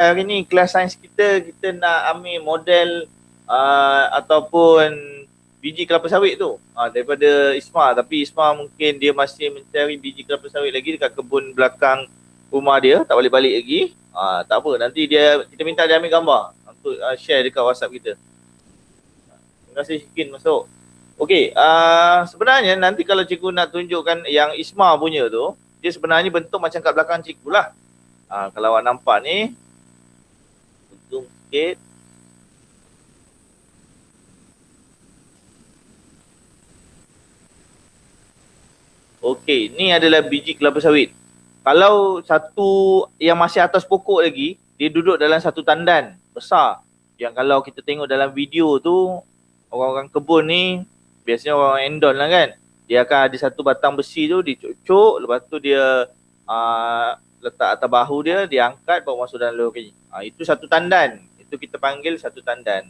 hari ni kelas sains kita nak ambil model ataupun biji kelapa sawit tu daripada Isma, tapi Isma mungkin dia masih mencari biji kelapa sawit lagi dekat kebun belakang rumah dia, tak balik-balik lagi. Tak apa, nanti kita minta dia ambil gambar untuk share dekat WhatsApp kita. Terima kasih Syikin masuk. Okey, sebenarnya nanti kalau cikgu nak tunjukkan yang Isma punya tu, dia sebenarnya bentuk macam kat belakang cikgu lah. Kalau awak nampak ni, zoom sikit. Okey, ni adalah biji kelapa sawit. Kalau satu yang masih atas pokok lagi, dia duduk dalam satu tandan besar. Yang kalau kita tengok dalam video tu, orang-orang kebun ni, biasanya orang endon lah kan. Dia akan ada satu batang besi tu, dicocok, lepas tu dia letak atas bahu dia, dia angkat, bawa masuk dalam lori. Itu satu tandan. Itu kita panggil satu tandan.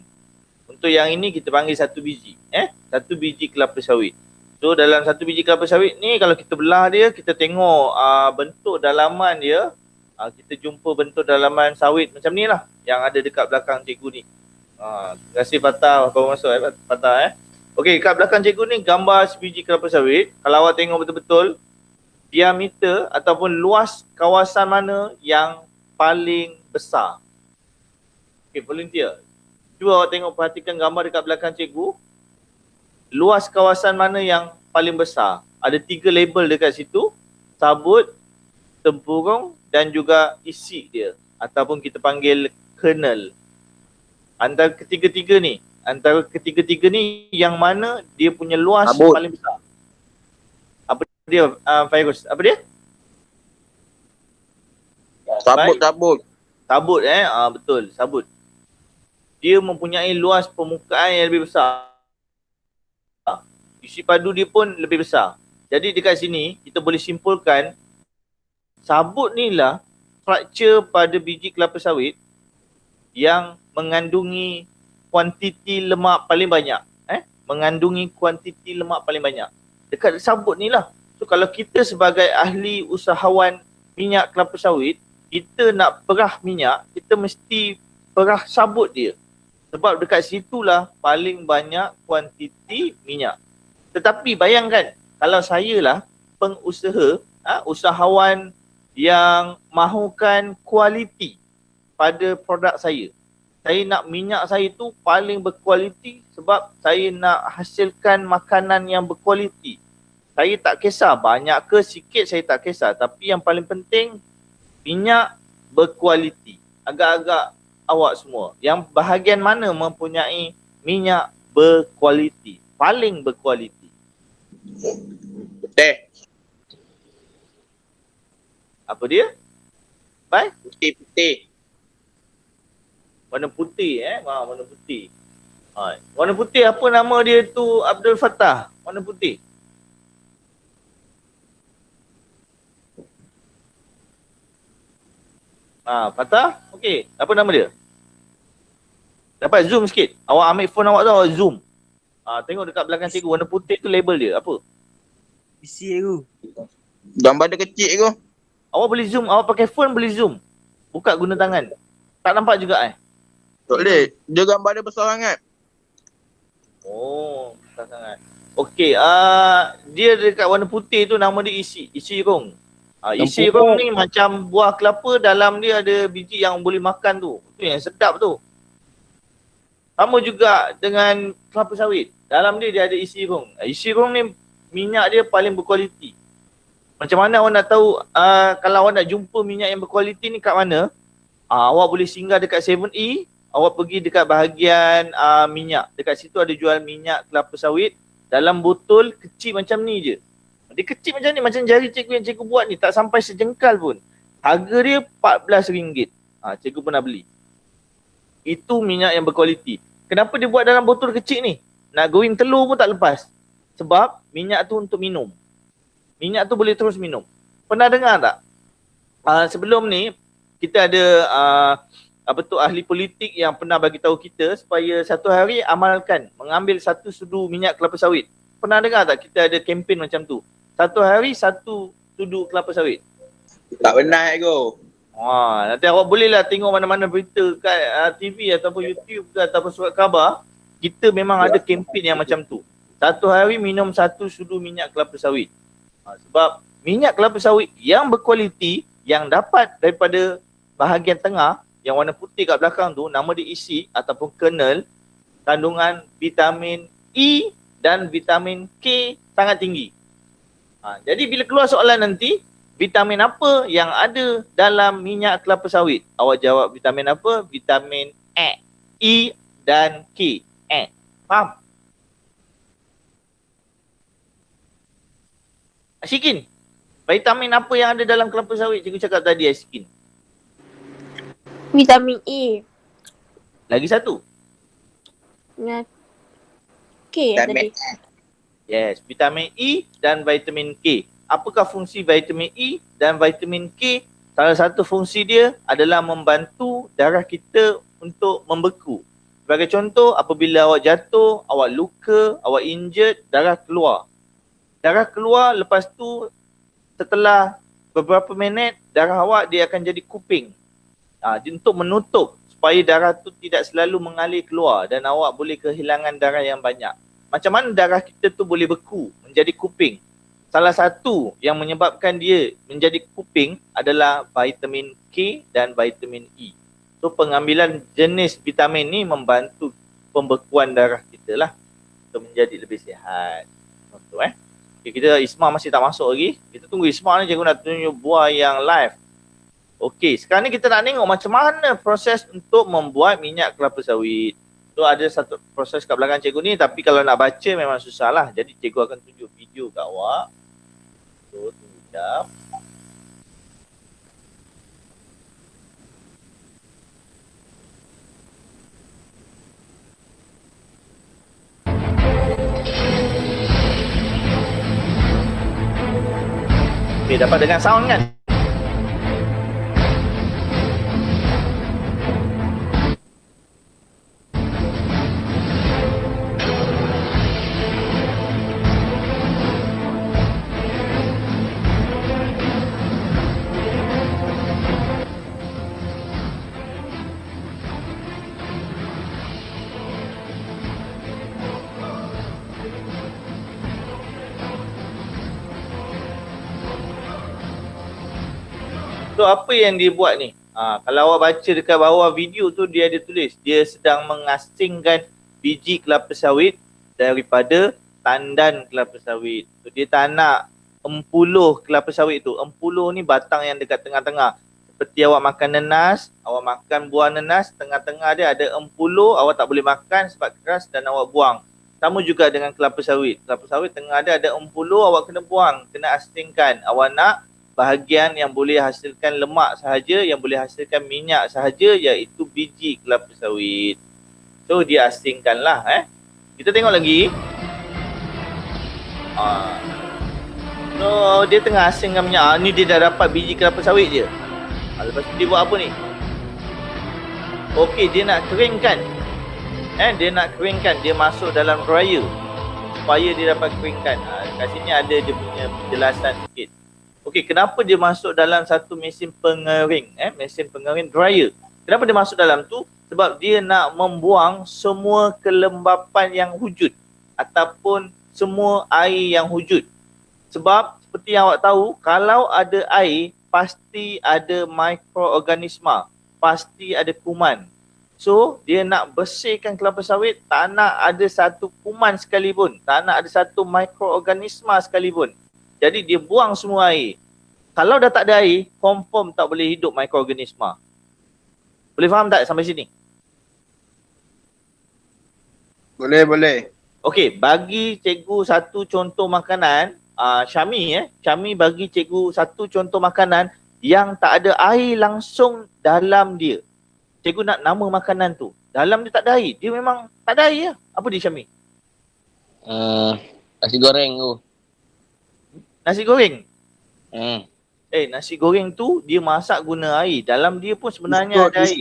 Untuk yang ini kita panggil satu biji. Satu biji kelapa sawit. So dalam satu biji kelapa sawit ni, kalau kita belah dia, kita tengok bentuk dalaman dia. Kita jumpa bentuk dalaman sawit macam ni lah, yang ada dekat belakang cikgu ni. Terima kasih Fatah, baru masuk Fatah. Okey, kat belakang cikgu ni gambar sebiji kelapa sawit. Kalau awak tengok betul-betul, diameter ataupun luas kawasan mana yang paling besar. Okey, volunteer. Cuba awak tengok, perhatikan gambar dekat belakang cikgu. Luas kawasan mana yang paling besar? Ada 3 label dekat situ. Sabut, tempurung dan juga isi dia. Ataupun kita panggil kernel. Antara ketiga-tiga ni, yang mana dia punya luas sabut paling besar? Apa dia, Fairuz? Apa dia? Sabut. Sabut betul, sabut. Dia mempunyai luas permukaan yang lebih besar. Isi padu dia pun lebih besar. Jadi dekat sini kita boleh simpulkan sabut ni lah struktur pada biji kelapa sawit yang mengandungi kuantiti lemak paling banyak. Mengandungi kuantiti lemak paling banyak. Dekat sabut ni lah. So kalau kita sebagai ahli usahawan minyak kelapa sawit, kita nak perah minyak, kita mesti perah sabut dia. Sebab dekat situlah paling banyak kuantiti minyak. Tetapi bayangkan, kalau saya lah pengusaha, usahawan yang mahukan kualiti pada produk saya. Saya nak minyak saya tu paling berkualiti sebab saya nak hasilkan makanan yang berkualiti. Saya tak kisah banyak ke sikit, saya tak kisah. Tapi yang paling penting, minyak berkualiti. Agak-agak awak semua, yang bahagian mana mempunyai minyak berkualiti, paling berkualiti? Putih. Apa dia? Baik? Putih. Warna putih warna putih. Warna putih apa nama dia tu, Abdul Fattah? Warna putih. Fattah? Okey, apa nama dia? Dapat zoom sikit. Awak ambil phone awak tu, awak zoom. Tengok dekat belakang cikgu, warna putih tu label dia apa? Isi aku. Gambar dia kecil tu. Awak boleh zoom, awak pakai phone boleh zoom. Buka guna tangan. Tak nampak juga Tak boleh. Dia gambar dia besar sangat. Oh, besar sangat. Okey, dia dekat warna putih tu nama dia isi. Isi rong. Isi rong ni macam buah kelapa, dalam dia ada biji yang boleh makan tu. Tu yang sedap tu. Sama juga dengan kelapa sawit. Dalam dia ada isi rong. Isi rong ni minyak dia paling berkualiti. Macam mana awak nak tahu kalau awak nak jumpa minyak yang berkualiti ni kat mana? Awak boleh singgah dekat 7E, awak pergi dekat bahagian minyak. Dekat situ ada jual minyak kelapa sawit dalam botol kecil macam ni je. Dia kecil macam ni, macam jari cikgu yang cikgu buat ni, tak sampai sejengkal pun. Harga dia RM14. Cikgu pernah beli. Itu minyak yang berkualiti. Kenapa dia buat dalam botol kecil ni? Nak goreng telur pun tak lepas. Sebab minyak tu untuk minum. Minyak tu boleh terus minum. Pernah dengar tak? Sebelum ni, kita ada ahli politik yang pernah bagi tahu kita supaya satu hari amalkan mengambil 1 sudu minyak kelapa sawit. Pernah dengar tak kita ada kempen macam tu? Satu hari 1 sudu kelapa sawit. Tak pernah aku. Nanti awak bolehlah tengok mana-mana berita kat TV ataupun YouTube ke ataupun surat khabar. Kita memang ada kempen yang macam tu. Satu hari minum 1 sudu minyak kelapa sawit. Sebab minyak kelapa sawit yang berkualiti, yang dapat daripada bahagian tengah, yang warna putih kat belakang tu, nama dia isi ataupun kernel, kandungan vitamin E dan vitamin K sangat tinggi. Jadi bila keluar soalan nanti, vitamin apa yang ada dalam minyak kelapa sawit? Awak jawab vitamin apa? Vitamin E dan K. Faham? Asyikin, vitamin apa yang ada dalam kelapa sawit? Cikgu cakap tadi, Asyikin. Vitamin E. Lagi satu. Dengan K Vitamin tadi. Yes, vitamin E dan vitamin K. Apakah fungsi vitamin E dan vitamin K? Salah satu fungsi dia adalah membantu darah kita untuk membeku. Sebagai contoh, apabila awak jatuh, awak luka, awak injured, darah keluar. Darah keluar, lepas tu setelah beberapa minit, darah awak dia akan jadi kuping. Untuk menutup supaya darah tu tidak selalu mengalir keluar dan awak boleh kehilangan darah yang banyak. Macam mana darah kita tu boleh beku menjadi kuping? Salah satu yang menyebabkan dia menjadi kuping adalah vitamin K dan vitamin E. So pengambilan jenis vitamin ni membantu pembekuan darah kita lah untuk menjadi lebih sihat. Betul Okay, kita Isma masih tak masuk lagi. Kita tunggu Isma ni, cikgu nak tunjuk buah yang live. Okey, sekarang ni kita nak tengok macam mana proses untuk membuat minyak kelapa sawit. So ada satu proses kat belakang cikgu ni, tapi kalau nak baca memang susah lah. Jadi cikgu akan tunjuk video kat awak. So tunggu sekejap. Okay, dapat dengar sound kan? So apa yang dia buat ni? Kalau awak baca dekat bawah video tu, dia ada tulis dia sedang mengasingkan biji kelapa sawit daripada tandan kelapa sawit. So dia tak nak empuloh kelapa sawit tu. Empuloh ni batang yang dekat tengah-tengah. Seperti awak makan nanas, awak makan buah nanas, tengah-tengah dia ada empuloh, awak tak boleh makan sebab keras dan awak buang. Sama juga dengan kelapa sawit. Kelapa sawit tengah dia ada empuloh, awak kena buang, kena asingkan. Awak nak bahagian yang boleh hasilkan lemak sahaja, yang boleh hasilkan minyak sahaja, iaitu biji kelapa sawit. So dia asingkan lah. Kita tengok lagi. So dia tengah asingkan minyak. Ni dia dah dapat biji kelapa sawit je. Lepas tu dia buat apa ni? Okey, dia nak keringkan. Dia nak keringkan. Dia masuk dalam dryer supaya dia dapat keringkan. Kat sini ada dia punya penjelasan sikit. Okey, kenapa dia masuk dalam satu mesin pengering? Mesin pengering dryer. Kenapa dia masuk dalam tu? Sebab dia nak membuang semua kelembapan yang wujud ataupun semua air yang wujud. Sebab seperti yang awak tahu, kalau ada air, pasti ada mikroorganisma, pasti ada kuman. So, dia nak bersihkan kelapa sawit, tak nak ada satu kuman sekalipun, tak nak ada satu mikroorganisma sekalipun. Jadi dia buang semua air. Kalau dah tak ada air, confirm tak boleh hidup mikroorganisma. Boleh faham tak sampai sini? Boleh. Okey, bagi cikgu satu contoh makanan. Syami bagi cikgu satu contoh makanan yang tak ada air langsung dalam dia. Cikgu nak nama makanan tu. Dalam dia tak ada air. Dia memang tak ada air lah. Apa dia, Syami? Nasi goreng tu. Nasi goreng. Nasi goreng tu dia masak guna air. Dalam dia pun sebenarnya ada air.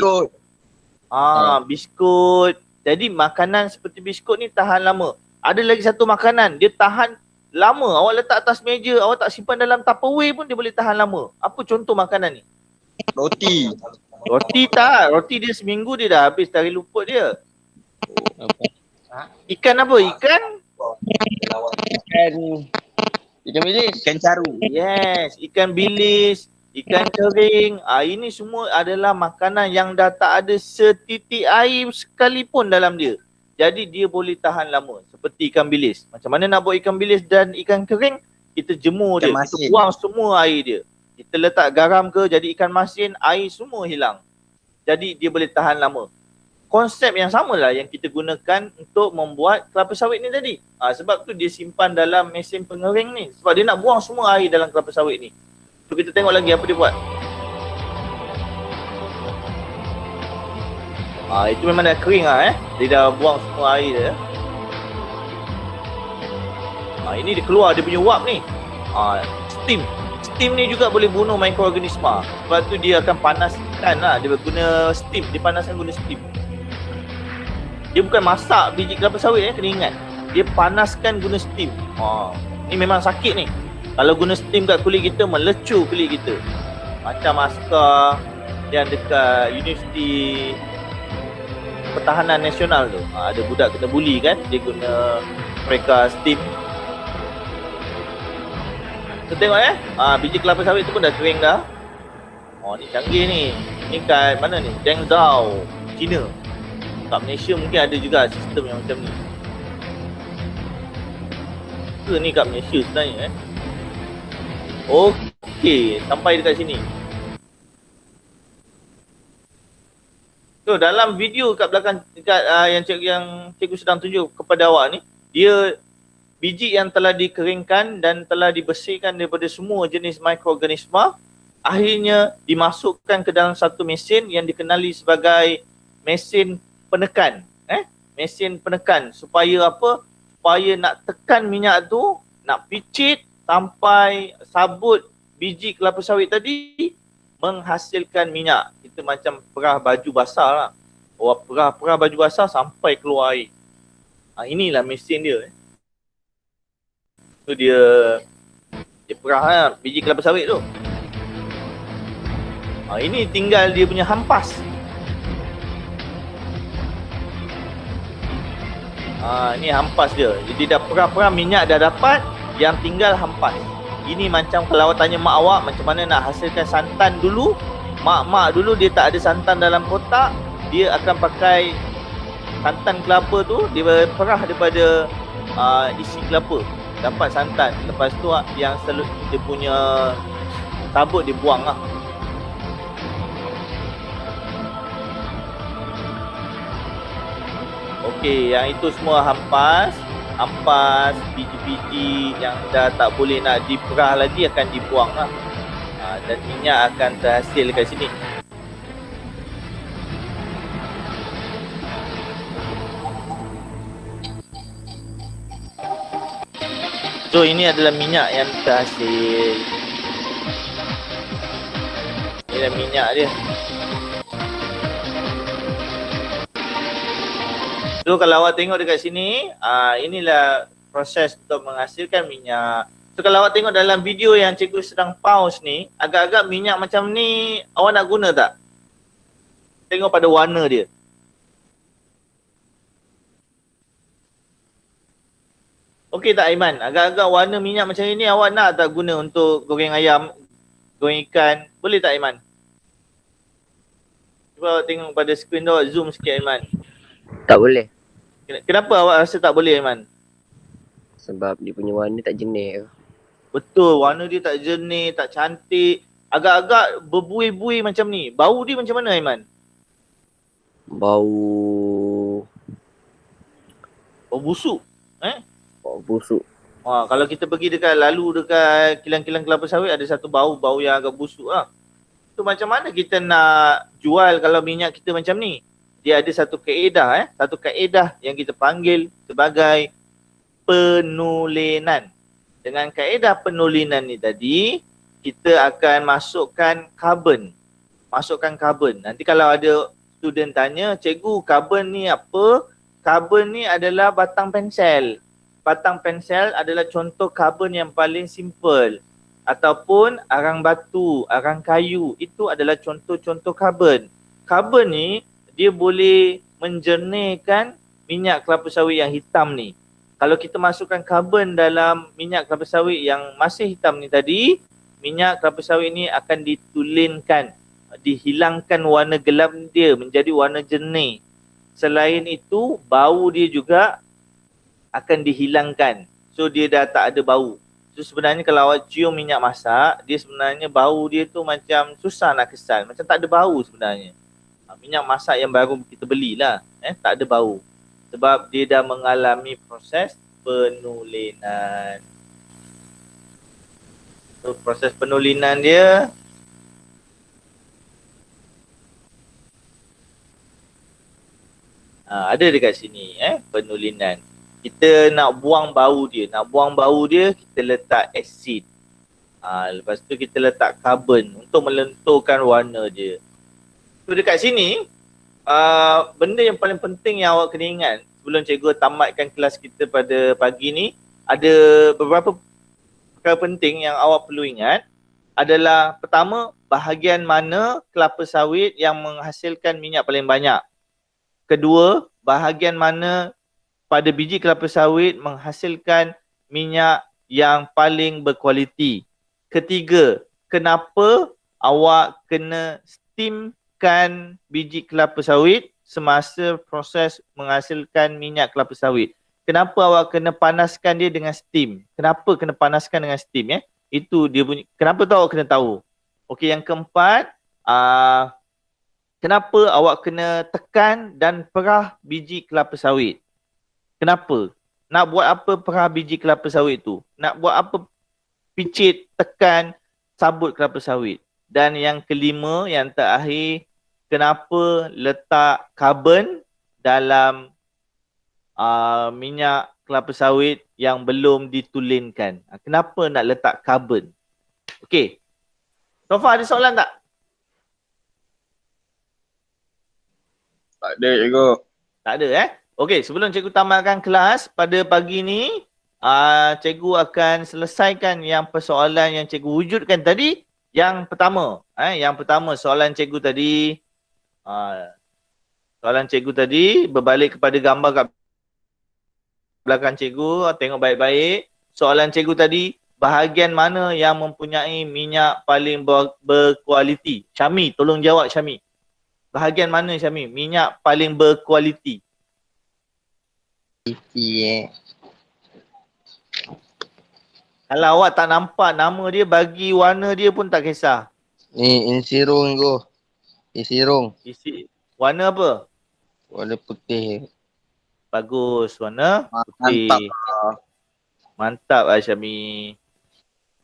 Biskut. Jadi makanan seperti biskut ni tahan lama. Ada lagi satu makanan, dia tahan lama. Awak letak atas meja, awak tak simpan dalam Tupperware pun dia boleh tahan lama. Apa contoh makanan ni? Roti. Roti tak. Roti dia seminggu dia dah habis dari luput dia. Ikan apa? Ikan? Ikan bilis. Ikan caru. Yes. Ikan bilis. Ikan kering. Ini semua adalah makanan yang dah tak ada setitik air sekalipun dalam dia. Jadi dia boleh tahan lama. Seperti ikan bilis. Macam mana nak buat ikan bilis dan ikan kering? Kita jemur dia. Ikan Kita masin. buang semua air dia. Kita letak garam ke jadi ikan masin, air semua hilang. Jadi dia boleh tahan lama. Konsep yang samalah yang kita gunakan untuk membuat kelapa sawit ni tadi. Sebab tu dia simpan dalam mesin pengering ni. Sebab dia nak buang semua air dalam kelapa sawit ni. So kita tengok lagi apa dia buat. Itu memang dah kering Dia dah buang semua air dia. Ini dia keluar dia punya uap ni. Steam. Steam ni juga boleh bunuh mikroorganisma. Sebab tu dia akan panaskan lah. Dia guna steam. Dia panaskan guna steam. Dia bukan masak biji kelapa sawit kena ingat. Dia panaskan guna steam. Ni memang sakit ni. Kalau guna steam kat kulit kita, melecur kulit kita. Macam askar yang dekat Universiti Pertahanan Nasional tu. Ada budak kena bully kan. Dia guna mereka steam. Kita tengok biji kelapa sawit tu pun dah kering dah. Ni canggih ni. Ni kat mana ni? Guangzhou, China. Kat Malaysia mungkin ada juga sistem yang macam ni. Ni kat Malaysia sebenarnya Okey, sampai dekat sini. So dalam video kat belakang dekat yang cikgu sedang tunjuk kepada awak ni, dia biji yang telah dikeringkan dan telah dibersihkan daripada semua jenis mikroorganisma, akhirnya dimasukkan ke dalam satu mesin yang dikenali sebagai mesin penekan. Mesin penekan supaya apa? Supaya nak tekan minyak tu, nak picit sampai sabut biji kelapa sawit tadi menghasilkan minyak. Kita macam perah baju basah lah. Perah baju basah sampai keluar air. Inilah mesin dia. Tu dia perah biji kelapa sawit tu. Ini tinggal dia punya hampas. Ni hampas dia. Jadi dah perah-perah minyak dah dapat, yang tinggal hampas. Ini macam kalau awak tanya mak awak macam mana nak hasilkan santan dulu. Mak dulu dia tak ada santan dalam kotak, dia akan pakai santan kelapa tu, dia perah daripada isi kelapa, dapat santan. Lepas tu yang dia punya sabut dia buang lah. Okey, yang itu semua hampas biji-biji yang dah tak boleh nak diperah lagi akan dibuang lah. Dan minyak akan terhasil dekat sini. So ini adalah minyak yang terhasil. Ini adalah minyak dia. So kalau awak tengok dekat sini, inilah proses untuk menghasilkan minyak. So kalau awak tengok dalam video yang cikgu sedang pause ni, agak-agak minyak macam ni awak nak guna tak? Tengok pada warna dia. Okey tak Aiman? Agak-agak warna minyak macam ni awak nak tak guna untuk goreng ayam, goreng ikan? Boleh tak Aiman? Cuba awak tengok pada skrin tu, awak zoom sikit Aiman. Tak boleh. Kenapa awak rasa tak boleh Aiman? Sebab dia punya warna tak jenis. Betul, warna dia tak jernih, tak cantik. Agak-agak berbuih-buih macam ni. Bau dia macam mana Aiman? Bau busuk. Bau busuk. Kalau kita pergi dekat kilang-kilang kelapa sawit, ada satu bau yang agak busuk lah. So macam mana kita nak jual kalau minyak kita macam ni? Dia ada satu kaedah satu kaedah yang kita panggil sebagai penulinan. Dengan kaedah penulinan ni tadi, kita akan masukkan karbon. Nanti kalau ada student tanya, cikgu karbon ni apa? Karbon ni adalah batang pensel. Batang pensel adalah contoh karbon yang paling simple. ataupun arang batu, arang kayu. Itu adalah contoh-contoh karbon. Karbon ni dia boleh menjernihkan minyak kelapa sawit yang hitam ni. Kalau kita masukkan karbon dalam minyak kelapa sawit yang masih hitam ni tadi, minyak kelapa sawit ni akan ditulinkan, dihilangkan warna gelap dia menjadi warna jernih. Selain itu, bau dia juga akan dihilangkan. So dia dah tak ada bau. So sebenarnya kalau awak cium minyak masak, dia sebenarnya bau dia tu macam susah nak kesan, macam tak ada bau sebenarnya. Minyak masak yang baru kita belilah, tak ada bau. Sebab dia dah mengalami proses penulinan. So proses penulinan dia ada dekat sini, penulinan. Kita nak buang bau dia. Nak buang bau dia, kita letak asid. Lepas tu kita letak karbon untuk melenturkan warna dia. So dekat sini, benda yang paling penting yang awak kena ingat sebelum cikgu tamatkan kelas kita pada pagi ni, ada beberapa perkara penting yang awak perlu ingat. Adalah pertama, bahagian mana kelapa sawit yang menghasilkan minyak paling banyak. Kedua, bahagian mana pada biji kelapa sawit menghasilkan minyak yang paling berkualiti. Ketiga, kenapa awak kena steamkan biji kelapa sawit semasa proses menghasilkan minyak kelapa sawit. Kenapa awak kena panaskan dia dengan steam? Kenapa kena panaskan dengan steam? Itu dia bunyi. Kenapa tu awak kena tahu. Okey, yang keempat, kenapa awak kena tekan dan perah biji kelapa sawit? Kenapa? Nak buat apa perah biji kelapa sawit tu? Nak buat apa picit, tekan, sabut kelapa sawit? Dan yang kelima, yang terakhir, kenapa letak karbon dalam minyak kelapa sawit yang belum ditulinkan? Kenapa nak letak karbon? Okey. So far ada soalan tak? Tak ada cikgu. Tak ada Okey, sebelum cikgu tamatkan kelas pada pagi ni, cikgu akan selesaikan yang persoalan yang cikgu wujudkan tadi. Yang pertama, soalan cikgu tadi, berbalik kepada gambar kat belakang cikgu, tengok baik-baik. Soalan cikgu tadi, bahagian mana yang mempunyai minyak paling berkualiti? Syami, tolong jawab Syami. Bahagian mana Syami? Minyak paling berkualiti. Kalau awak tak nampak nama dia, bagi warna dia pun tak kisah. Ni insirung go. Insirung. Warna apa? Warna putih. Bagus, warna putih. Mantap Syami.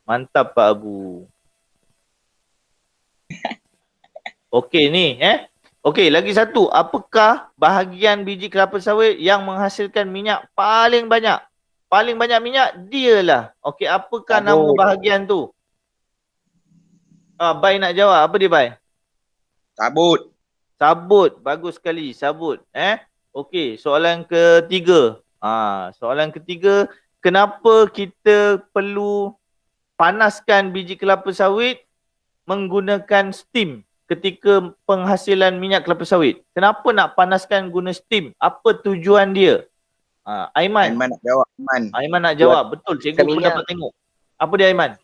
Mantap Pak Abu. Okey ni Okey, lagi satu. Apakah bahagian biji kelapa sawit yang menghasilkan minyak paling banyak? Paling banyak minyak dialah. Okey, apakah nama bahagian tu? Bai nak jawab. Apa dia Bai? Sabut. Sabut. Bagus sekali. Sabut. Okey, soalan ketiga. Soalan ketiga, kenapa kita perlu panaskan biji kelapa sawit menggunakan steam ketika penghasilan minyak kelapa sawit? Kenapa nak panaskan guna steam? Apa tujuan dia? Aiman. Aiman nak jawab. Aiman nak jawab. Betul, cikgu pun dapat tengok. Apa dia Aiman?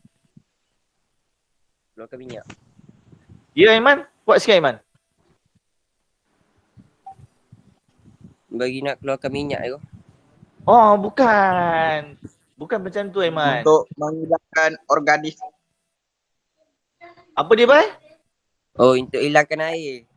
Keluarkan minyak. Ya Aiman, kuat sikit Aiman. Bagi nak keluarkan minyak tu. Oh, bukan. Bukan macam tu Aiman. Untuk menghilangkan organik. Apa dia Bai? Oh, untuk hilangkan air.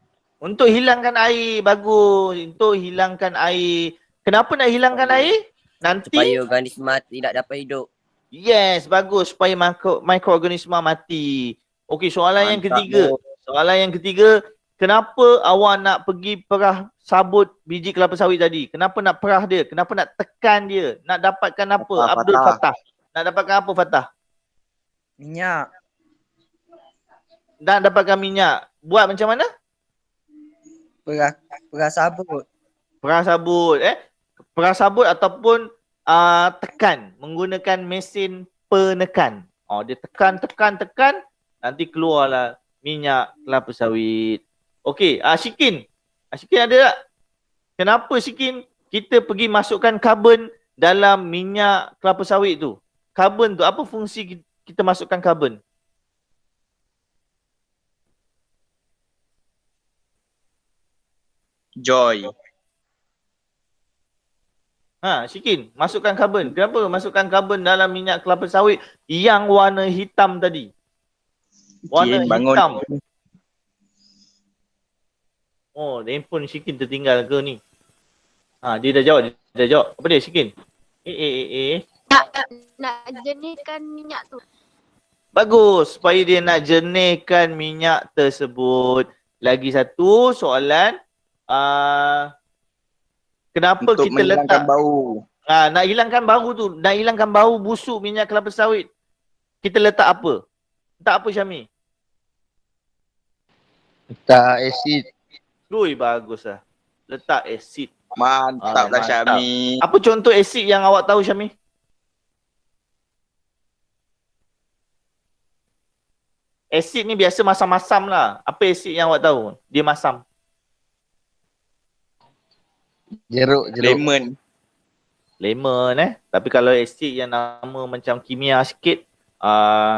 Untuk hilangkan air. Bagus. Untuk hilangkan air. Kenapa nak hilangkan air? Nanti Supaya organisma tidak dapat hidup. yes, bagus. Supaya mikroorganisma mati. Okey, soalan yang ketiga. Soalan yang ketiga, kenapa awak nak pergi perah sabut biji kelapa sawit tadi? Kenapa nak perah dia? Kenapa nak tekan dia? Nak dapatkan apa? Abdul Fattah. Nak dapatkan apa Fattah? Minyak. Nak dapatkan minyak. Buat macam mana? Perah sabut. Perah sabut. Perah sabut ataupun tekan menggunakan mesin penekan. Dia tekan, nanti keluarlah minyak kelapa sawit. Okey, Syikin. Syikin ada tak? Kenapa Syikin kita pergi masukkan karbon dalam minyak kelapa sawit tu? Karbon tu, apa fungsi kita masukkan karbon? Joy. Syikin, masukkan karbon. Kenapa masukkan karbon dalam minyak kelapa sawit yang warna hitam tadi? Warna Bangun. hitam. Handphone Syikin tertinggal ke ni? Dia dah jawab. Apa dia Syikin? Nak jernihkan minyak tu. Bagus, supaya dia nak jernihkan minyak tersebut. Lagi satu soalan, kenapa Untuk kita menghilangkan letak bau. nak hilangkan bau tu, nak hilangkan bau busuk minyak kelapa sawit. Kita letak apa? Letak apa Syami? Tak asid. Bagus lah. Letak asid. Mantap lah mantap. Syami. Apa contoh asid yang awak tahu Syami? Asid ni biasa masam-masam lah. Apa asid yang awak tahu? Dia masam. Jeruk. Lemon Tapi kalau asid yang nama macam kimia sikit,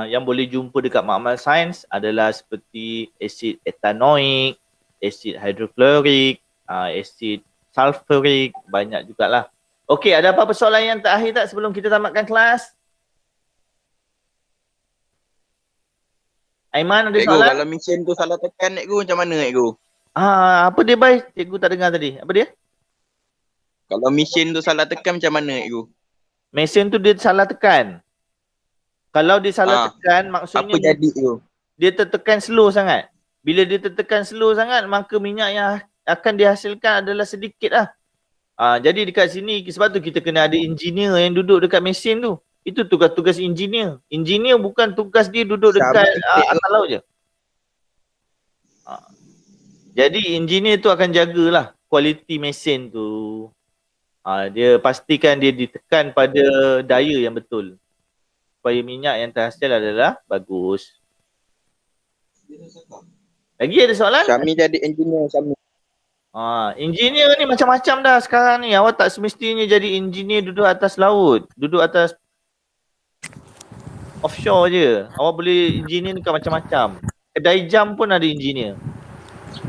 yang boleh jumpa dekat makmal sains adalah seperti asid etanoik, asid hidroklorik, asid sulfurik, banyak jugalah. Okey, ada apa-apa soalan yang terakhir tak sebelum kita tamatkan kelas? Aiman ada Cikgu, soalan? kalau mesin tu salah tekan cikgu macam mana cikgu? Apa dia Bai? Cikgu tak dengar tadi. Apa dia? Kalau mesin tu salah tekan macam mana cikgu? Mesin tu dia salah tekan. Kalau dia salah tekan, maksudnya Apa jadi cikgu? dia tertekan slow sangat. Bila dia tertekan slow sangat, maka minyak yang akan dihasilkan adalah sedikit lah. Jadi dekat sini, sebab tu kita kena ada engineer yang duduk dekat mesin tu. Itu tugas-tugas engineer. Engineer bukan tugas dia duduk dekat atas laut je. Jadi engineer tu akan jagalah kualiti mesin tu. Dia pastikan dia ditekan pada daya yang betul. Supaya minyak yang terhasil adalah bagus. Lagi ada soalan? Syami jadi engineer Syami. Engineer ni macam-macam dah sekarang ni. Awak tak semestinya jadi engineer duduk atas laut. Duduk atas offshore je. Awak boleh engineer dekat macam-macam. Kedai jam pun ada engineer.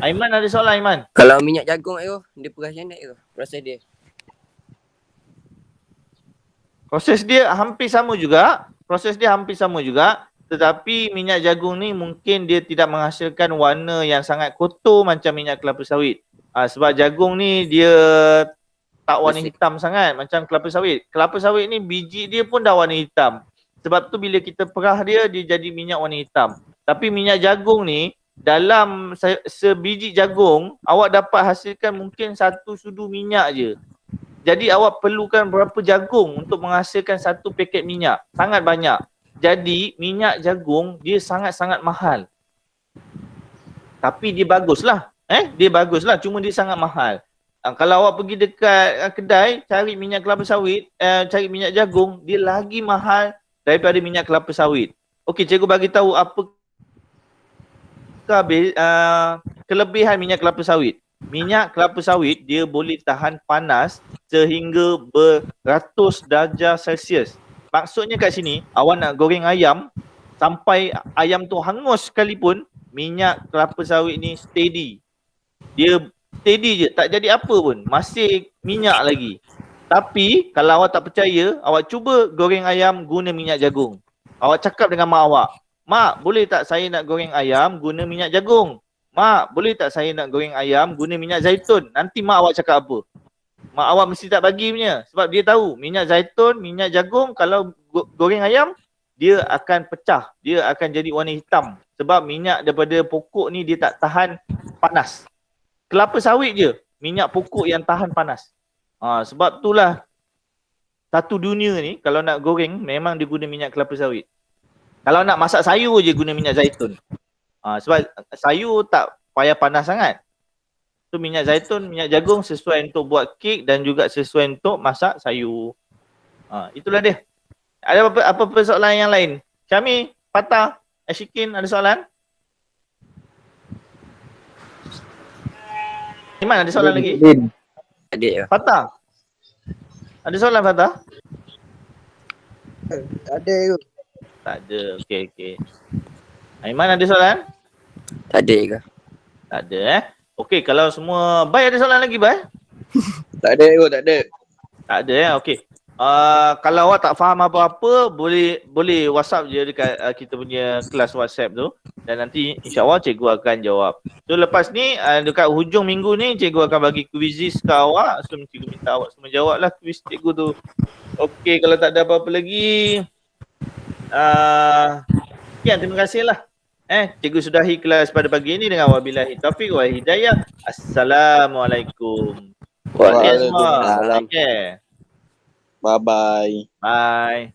Aiman ada soalan Aiman? Kalau minyak jagung tu, dia perah macam mana tu? Proses dia. Proses dia hampir sama juga. Tetapi minyak jagung ni mungkin dia tidak menghasilkan warna yang sangat kotor macam minyak kelapa sawit. Sebab jagung ni dia tak warna hitam sangat macam kelapa sawit. Kelapa sawit ni biji dia pun dah warna hitam. Sebab tu bila kita perah dia jadi minyak warna hitam. Tapi minyak jagung ni dalam sebiji jagung awak dapat hasilkan mungkin 1 sudu minyak je. Jadi awak perlukan berapa jagung untuk menghasilkan 1 paket minyak? Sangat banyak. Jadi minyak jagung dia sangat-sangat mahal. Tapi dia baguslah. Dia baguslah, cuma dia sangat mahal. Kalau awak pergi dekat kedai cari minyak kelapa sawit, cari minyak jagung, dia lagi mahal daripada minyak kelapa sawit. Okey, cikgu bagi tahu apa kelebihan minyak kelapa sawit. Minyak kelapa sawit dia boleh tahan panas sehingga beratus darjah Celsius. Maksudnya kat sini, awak nak goreng ayam, sampai ayam tu hangus sekalipun, minyak kelapa sawit ni steady. Dia steady je, tak jadi apa pun, masih minyak lagi. Tapi kalau awak tak percaya, awak cuba goreng ayam guna minyak jagung. Awak cakap dengan mak awak, "Mak, boleh tak saya nak goreng ayam guna minyak jagung? Mak, boleh tak saya nak goreng ayam guna minyak zaitun?" Nanti mak awak cakap apa? Mak awak mesti tak bagi punya. Sebab dia tahu minyak zaitun, minyak jagung kalau goreng ayam, dia akan pecah. Dia akan jadi warna hitam. Sebab minyak daripada pokok ni dia tak tahan panas. Kelapa sawit je, minyak pokok yang tahan panas. Sebab itulah satu dunia ni kalau nak goreng memang dia guna minyak kelapa sawit. Kalau nak masak sayur je guna minyak zaitun. Sebab sayur tak payah panas sangat. So minyak zaitun, minyak jagung sesuai untuk buat kek dan juga sesuai untuk masak sayur. Itulah dia. Ada apa-apa soalan yang lain? Syami, Fatah, Ashikin ada soalan? Iman ada soalan lagi? Adik ya. Fatah? Ada soalan Fatah? Tak ada kot. Tak ada. Okey. Aiman ada soalan? Tak ada ke? Tak ada Okey, kalau semua Bai ada soalan lagi Bai? Tak ada kot, tak ada. Tak ada okey. Kalau awak tak faham apa-apa, boleh WhatsApp je dekat kita punya kelas WhatsApp tu dan nanti insya-Allah cikgu akan jawab. So lepas ni dekat hujung minggu ni cikgu akan bagi quizzes ke awak. So cikgu minta awak semua jawablah quiz cikgu tu. Okey, kalau tak ada apa-apa lagi sekian, terima kasihlah. Cikgu sudahi kelas pada pagi ini dengan wabillahi taufiq wal hidayah. Assalamualaikum. Waalaikumsalam. Take care. Bye-bye. Bye.